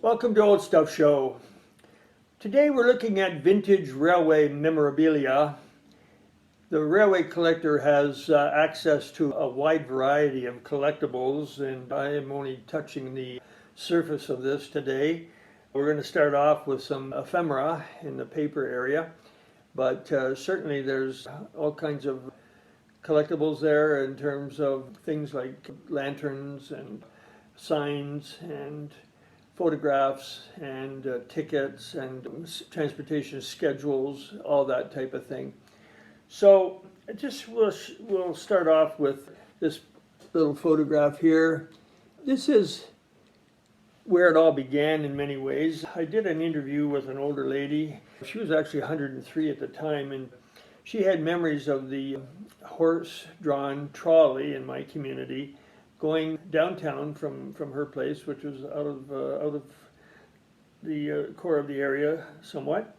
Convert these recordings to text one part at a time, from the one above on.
Welcome to Old Stuff Show. Today we're looking at vintage railway memorabilia. The railway collector has access to a wide variety of collectibles, and I am only touching the surface of this today. We're going to start off with some ephemera in the paper area, but certainly there's all kinds of collectibles there in terms of things like lanterns and signs and photographs and tickets and transportation schedules, all that type of thing. So we'll start off with this little photograph here. This is where it all began in many ways. I did an interview with an older lady. She was actually 103 at the time, and she had memories of the horse-drawn trolley in my community going downtown from her place, which was out of the core of the area somewhat.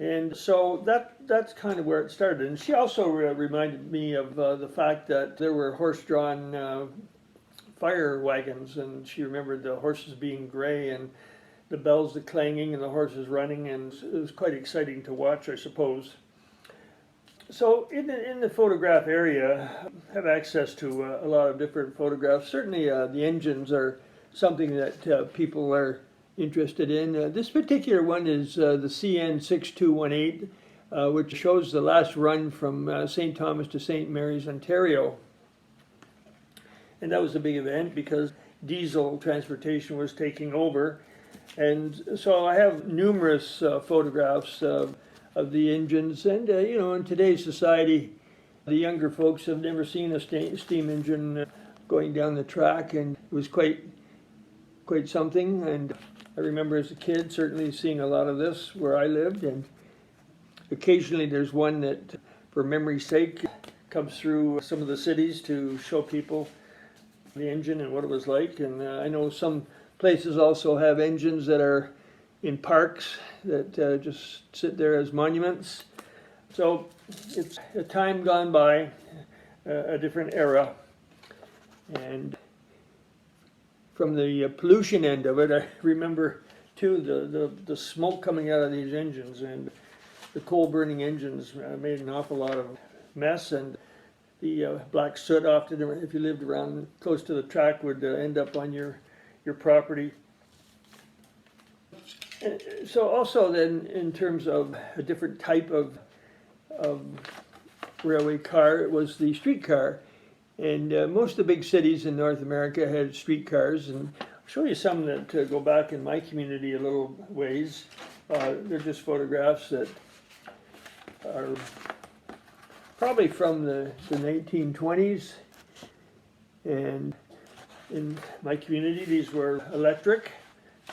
And so that's kind of where it started. And she also reminded me of the fact that there were horse-drawn fire wagons, and she remembered the horses being gray and the bells clanging and the horses running, and it was quite exciting to watch, I suppose. So in the photograph area, I have access to a lot of different photographs. Certainly the engines are something that people are interested in. This particular one is the CN6218, which shows the last run from St. Thomas to St. Mary's, Ontario. And that was a big event because diesel transportation was taking over. And so I have numerous photographs of the engines, and in today's society, the younger folks have never seen a steam engine going down the track, and it was quite something. And I remember as a kid certainly seeing a lot of this where I lived, and occasionally there's one that, for memory's sake, comes through some of the cities to show people the engine and what it was like. And I know some places also have engines that are in parks that just sit there as monuments. So it's a time gone by, a different era. And from the pollution end of it, I remember too the smoke coming out of these engines, and the coal burning engines made an awful lot of mess, and the black soot often, if you lived around close to the track, would end up on your property. And so also then, in terms of a different type of railway car, it was the streetcar. And most of the big cities in North America had streetcars, and I'll show you some that go back in my community a little ways. They're just photographs that are probably from the 1920s. And in my community, these were electric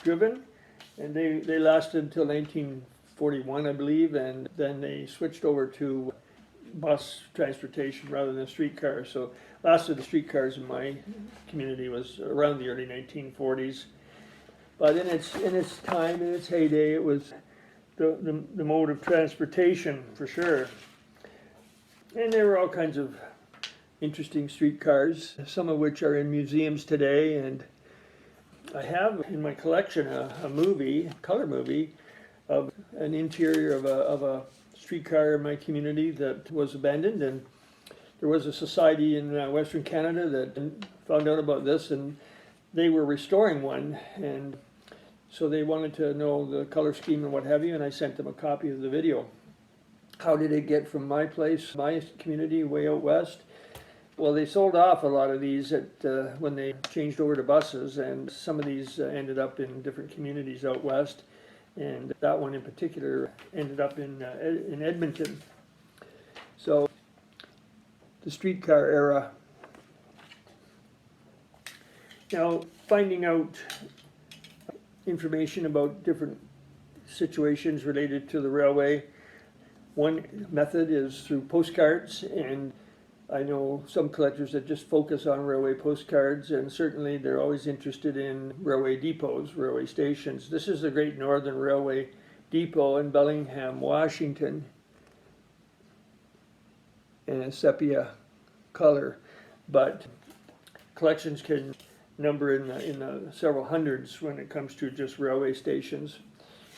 driven. And they lasted until 1941, I believe, and then they switched over to bus transportation rather than streetcars. So last of the streetcars in my community was around the early 1940s. But in its time, in its heyday, it was the mode of transportation for sure. And there were all kinds of interesting streetcars, some of which are in museums today. And I have in my collection a color movie, of an interior of a streetcar in my community that was abandoned, and there was a society in Western Canada that found out about this, and they were restoring one, and so they wanted to know the color scheme and what have you, and I sent them a copy of the video. How did it get from my place, my community, way out west? Well, they sold off a lot of these when they changed over to buses, and some of these ended up in different communities out west, and that one in particular ended up in Edmonton. So, the streetcar era. Now, finding out information about different situations related to the railway, one method is through postcards, and I know some collectors that just focus on railway postcards, and certainly they're always interested in railway depots, railway stations. This is the Great Northern Railway Depot in Bellingham, Washington, in a sepia color. But collections can number in the several hundreds when it comes to just railway stations.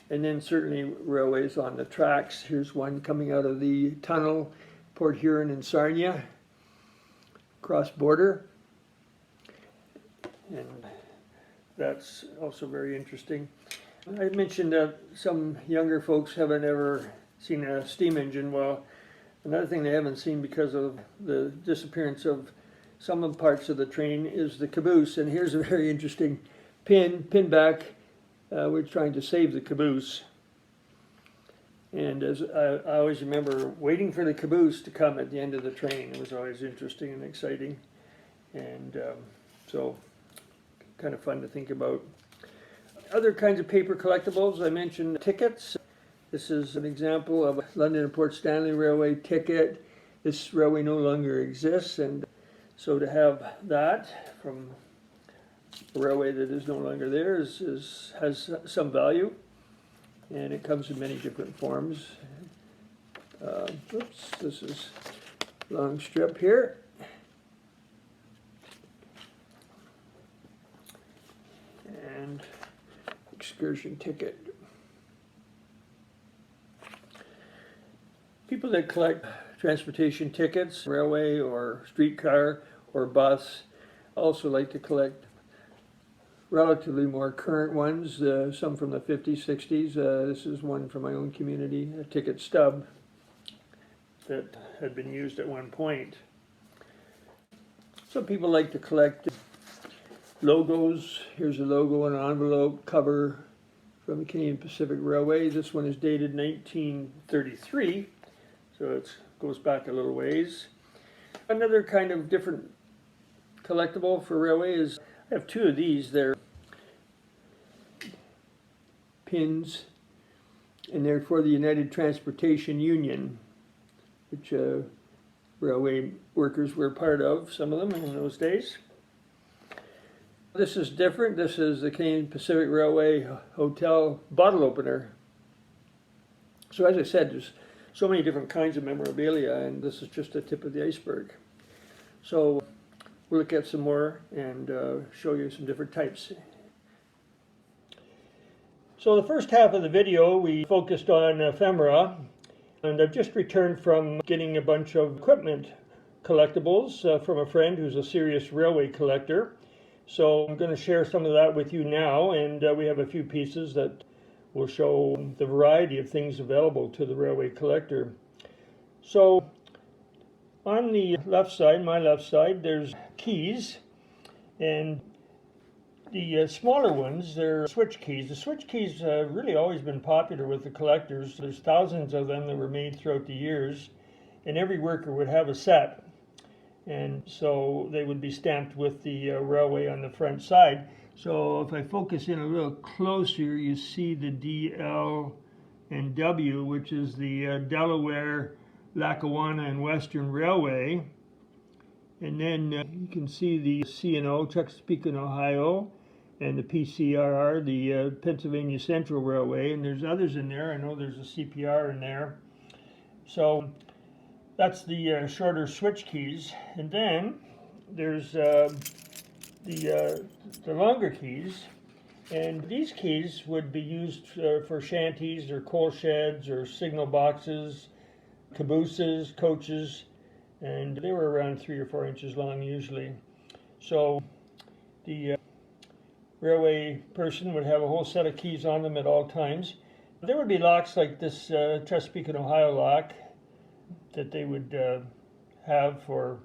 And then certainly railways on the tracks. Here's one coming out of the tunnel, Port Huron and Sarnia, cross border. And that's also very interesting. I mentioned that some younger folks haven't ever seen a steam engine. Well, another thing they haven't seen because of the disappearance of some of the parts of the train is the caboose. And here's a very interesting pin back. We're trying to save the caboose. And as I always remember waiting for the caboose to come at the end of the train. It was always interesting and exciting. And so kind of fun to think about. Other kinds of paper collectibles, I mentioned tickets. This is an example of a London and Port Stanley Railway ticket. This railway no longer exists, and so to have that from a railway that is no longer there has some value, and it comes in many different forms. Oops, this is a long strip here. And Excursion Ticket. People that collect transportation tickets, railway or streetcar or bus, also like to collect relatively more current ones, some from the 50s, 60s. This is one from my own community, a ticket stub that had been used at one point. Some people like to collect logos. Here's a logo on an envelope cover from the Canadian Pacific Railway. This one is dated 1933, so it goes back a little ways. Another kind of different collectible for railway is, I have two of these. They're pins, and they're for the United Transportation Union, which railway workers were part of, some of them in those days. This is different. This is the Canadian Pacific Railway Hotel bottle opener. So as I said, there's so many different kinds of memorabilia, and this is just the tip of the iceberg. So we'll look at some more and show you some different types. So the first half of the video we focused on ephemera, and I've just returned from getting a bunch of equipment collectibles from a friend who's a serious railway collector. So I'm going to share some of that with you now, and we have a few pieces that will show the variety of things available to the railway collector. So on the left side, my left side, there's keys, and the smaller ones, they're switch keys. The switch keys have really always been popular with the collectors. There's thousands of them that were made throughout the years, and every worker would have a set. And so they would be stamped with the railway on the front side. So if I focus in a little closer, you see the D, L, and W, which is the Delaware, Lackawanna, and Western Railway. And then you can see the C&O, Chesapeake and Ohio, and the PCRR, the Pennsylvania Central Railway. And there's others in there. I know there's a CPR in there. So that's the shorter switch keys. And then there's the longer keys. And these keys would be used for shanties or coal sheds or signal boxes, cabooses, coaches, and they were around 3 or 4 inches long usually. So the railway person would have a whole set of keys on them at all times. There would be locks like this Chesapeake and Ohio lock that they would have for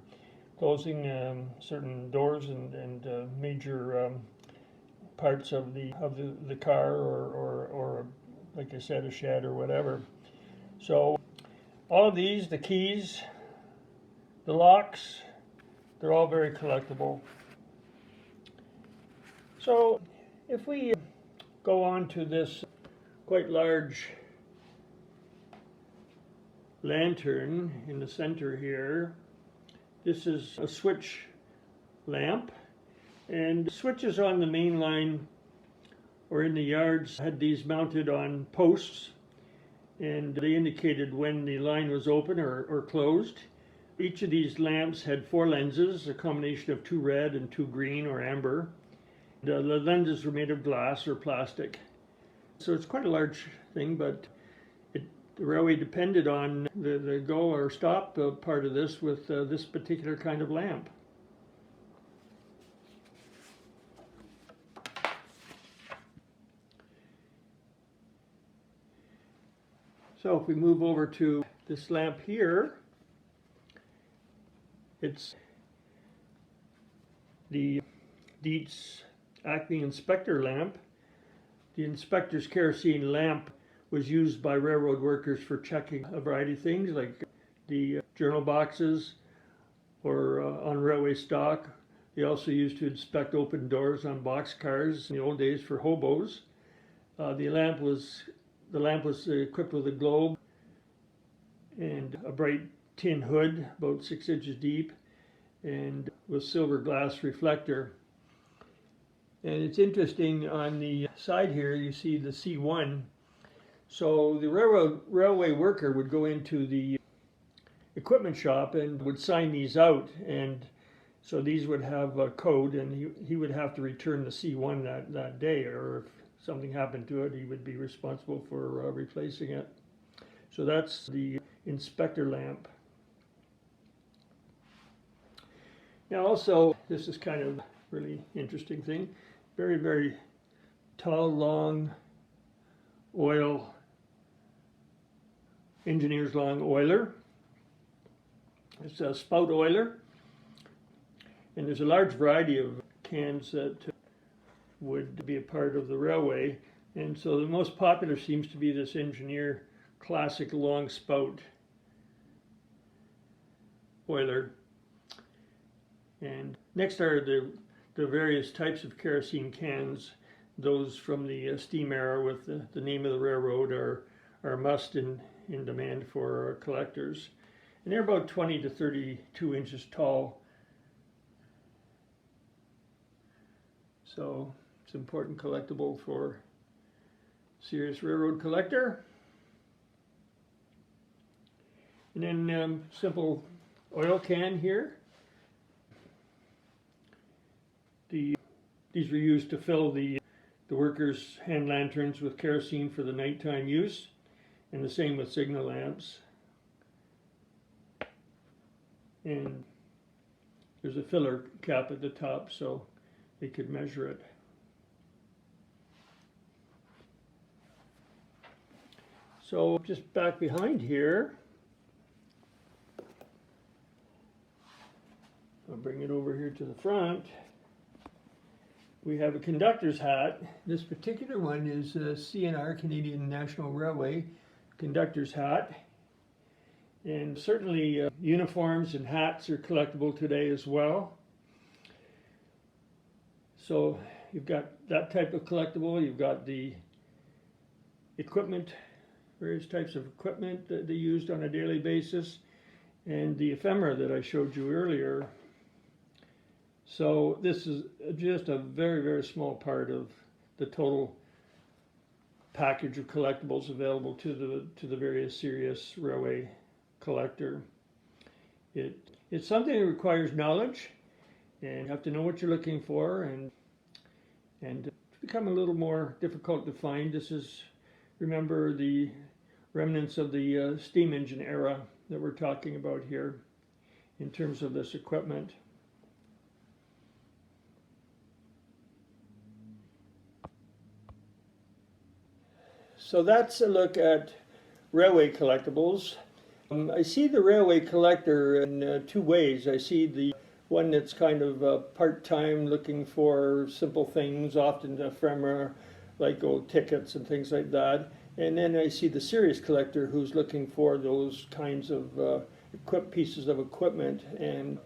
closing certain doors and major parts of the car or like I said, a shed or whatever. So all of these, the keys, the locks, they're all very collectible. So if we go on to this quite large lantern in the center here, this is a switch lamp, and switches on the main line or in the yards had these mounted on posts, and they indicated when the line was open or closed. Each of these lamps had 4 lenses, a combination of 2 red and 2 green or amber, The lenses were made of glass or plastic. So it's quite a large thing, but the railway depended on the go or stop part of this with this particular kind of lamp. So if we move over to this lamp here, it's the Dietz Acme inspector lamp. The inspector's kerosene lamp was used by railroad workers for checking a variety of things like the journal boxes or on railway stock. They also used to inspect open doors on boxcars in the old days for hobos. The lamp was equipped with a globe and a bright tin hood about 6 inches deep and with silver glass reflector. And it's interesting, on the side here you see the C1. So the railway worker would go into the equipment shop and would sign these out, and so these would have a code, and he would have to return the C1 that day, or if something happened to it he would be responsible for replacing it. So that's the inspector lamp. Now also, this is kind of really interesting thing, very, very tall, long oil, engineer's long oiler. It's a spout oiler, and there's a large variety of cans that would be a part of the railway, and so the most popular seems to be this engineer classic long spout oiler. And next are the various types of kerosene cans. Those from the steam era with the name of the railroad are a must in demand for collectors. And they're about 20 to 32 inches tall. So it's an important collectible for serious railroad collector. And then simple oil can here. These were used to fill the workers' hand lanterns with kerosene for the nighttime use, and the same with signal lamps. And there's a filler cap at the top so they could measure it. So just back behind here, I'll bring it over here to the front. We have a conductor's hat. This particular one is a CNR, Canadian National Railway conductor's hat. And certainly uniforms and hats are collectible today as well. So you've got that type of collectible. You've got the equipment, various types of equipment that they used on a daily basis, and the ephemera that I showed you earlier. So this is just a very, very small part of the total package of collectibles available to the various serious railway collector. It's something that requires knowledge, and you have to know what you're looking for, and it's become a little more difficult to find. This is, remember, the remnants of the steam engine era that we're talking about here in terms of this equipment. So that's a look at railway collectibles. I see the railway collector in two ways. I see the one that's kind of part-time, looking for simple things, often ephemera, like old tickets and things like that. And then I see the serious collector who's looking for those kinds of pieces of equipment, and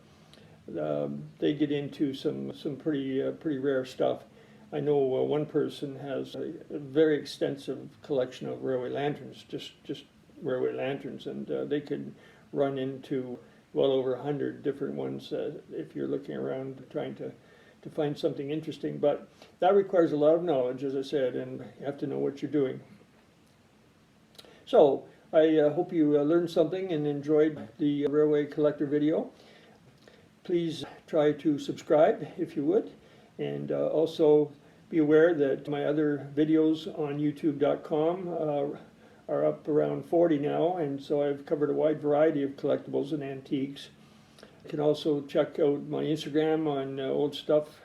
they get into some pretty rare stuff. I know one person has a very extensive collection of railway lanterns, just railway lanterns, and they could run into well over 100 different ones if you're looking around trying to find something interesting. But that requires a lot of knowledge, as I said, and you have to know what you're doing. So I hope you learned something and enjoyed the railway collector video. Please try to subscribe if you would, And also be aware that my other videos on youtube.com are up around 40 now, and so I've covered a wide variety of collectibles and antiques. You can also check out my Instagram on Old Stuff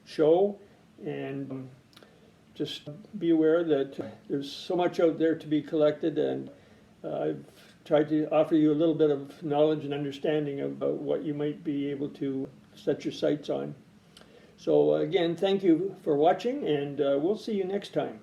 Show, and just be aware that there's so much out there to be collected, and I've tried to offer you a little bit of knowledge and understanding about what you might be able to set your sights on. So again, thank you for watching, and we'll see you next time.